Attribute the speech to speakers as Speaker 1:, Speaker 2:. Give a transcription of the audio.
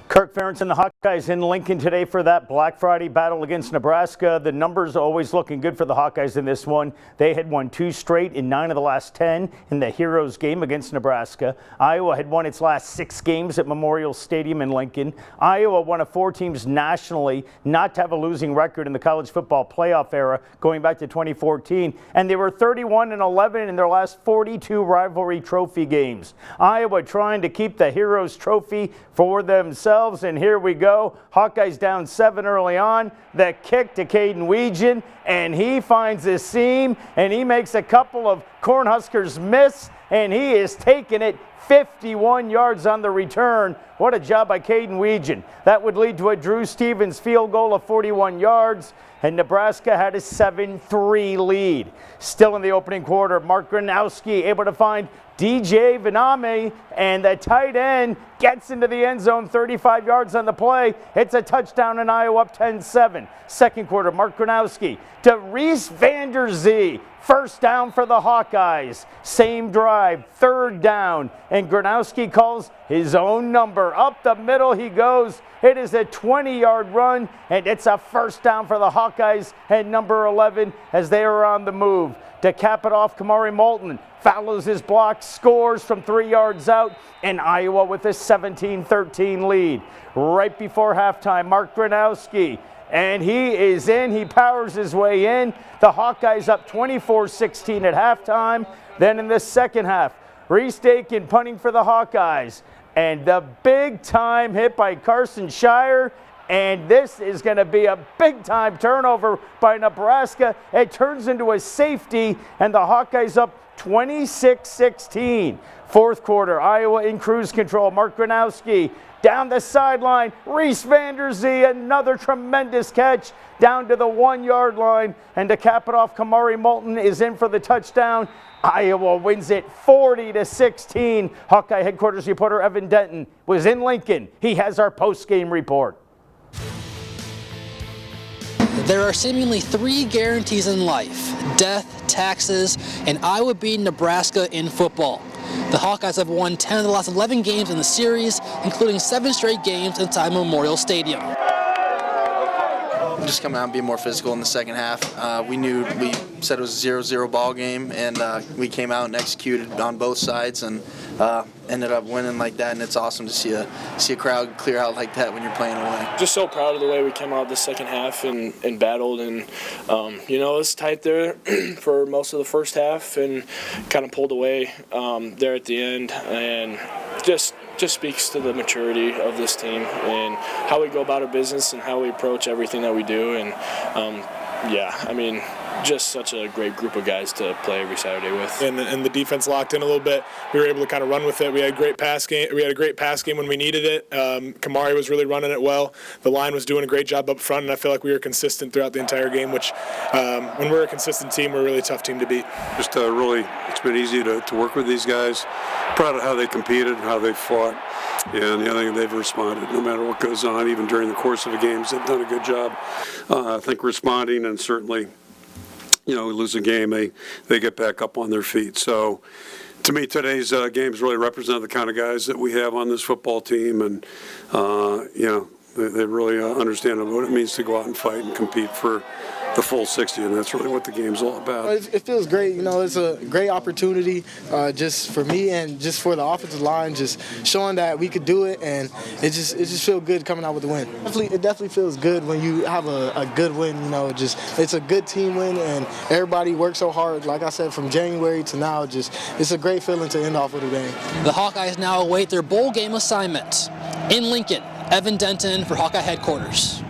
Speaker 1: Kirk Ferentz and the Hawkeyes in Lincoln today for that Black Friday battle against Nebraska. The numbers are always looking good for the Hawkeyes in this one. They had won 2 straight in 9 of the last 10 in the Heroes game against Nebraska. Iowa had won its last 6 games at Memorial Stadium in Lincoln. Iowa, one of 4 teams nationally not to have a losing record in the college football playoff era going back to 2014. And they were 31-11 in their last 42 rivalry trophy games. Iowa trying to keep the Heroes trophy for themselves. And here we go. Hawkeyes down 7 early on. The kick to Caden Weegan, and he finds a seam, and he makes a couple of Cornhuskers miss, and he is taking it 51 yards on the return. What a job by Caden Weegan. That would lead to a Drew Stevens field goal of 41 yards, and Nebraska had a 7-3 lead. Still in the opening quarter, Mark Gronowski able to find DJ Vaname, and the tight end gets into the end zone 35 yards on the play. It's a touchdown, and Iowa up 10-7. Second quarter, Mark Gronowski to Reese Vander Zee. First down for the Hawkeyes. Same drive, third down, and Gronowski calls his own number. Up the middle he goes. It is a 20-yard run, and it's a first down for the Hawkeyes at number 11 as they are on the move. To cap it off, Kamari Moulton follows his block, scores from 3 yards out, and Iowa with a 17-13 lead. Right before halftime, Mark Gronowski, and he is in. He powers his way in. The Hawkeyes up 24-16 at halftime. Then in the second half, Reese Dakin punting for the Hawkeyes, and the big-time hit by Carson Shire. And this is going to be a big-time turnover by Nebraska. It turns into a safety, and the Hawkeyes up 26-16. Fourth quarter, Iowa in cruise control. Mark Gronowski down the sideline. Reese Vander Zee, another tremendous catch down to the 1-yard line. And to cap it off, Kamari Moulton is in for the touchdown. Iowa wins it 40-16. Hawkeye headquarters reporter Evan Denton was in Lincoln. He has our post-game report.
Speaker 2: There are seemingly 3 guarantees in life: death, taxes, and Iowa beating Nebraska in football. The Hawkeyes have won 10 of the last 11 games in the series, including 7 straight games inside Memorial Stadium.
Speaker 3: Just come out and be more physical in the second half. We said it was a 0-0 ball game, and we came out and executed on both sides and ended up winning like that. And it's awesome to see a crowd clear out like that when you're playing away.
Speaker 4: Just so proud of the way we came out the second half and battled, and it was tight there for most of the first half, and kind of pulled away there at the end, and just speaks to the maturity of this team and how we go about our business and how we approach everything that we do. And just such a great group of guys to play every Saturday with.
Speaker 5: And the defense locked in a little bit. We were able to kind of run with it. We had a great pass game. We had a great pass game when we needed it. Kamari was really running it well. The line was doing a great job up front, and I feel like we were consistent throughout the entire game, which when we're a consistent team, we're a really tough team to beat.
Speaker 6: Just it's been easy to work with these guys. Proud of how they competed, how they fought, and I think they've responded no matter what goes on, even during the course of the games. They've done a good job, I think, responding, and certainly, we lose a game, they get back up on their feet. So to me, today's games really represent the kind of guys that we have on this football team, and they really understand what it means to go out and fight and compete for the full 60, and that's really what the game's all about.
Speaker 7: It feels great. It's a great opportunity just for me and just for the offensive line, just showing that we could do it, and it just feels good coming out with the win. It definitely feels good when you have a good win. It's a good team win, and everybody worked so hard. Like I said, from January to now, it's a great feeling to end off with a game.
Speaker 2: The Hawkeyes now await their bowl game assignment. In Lincoln, Evan Denton for Hawkeye headquarters.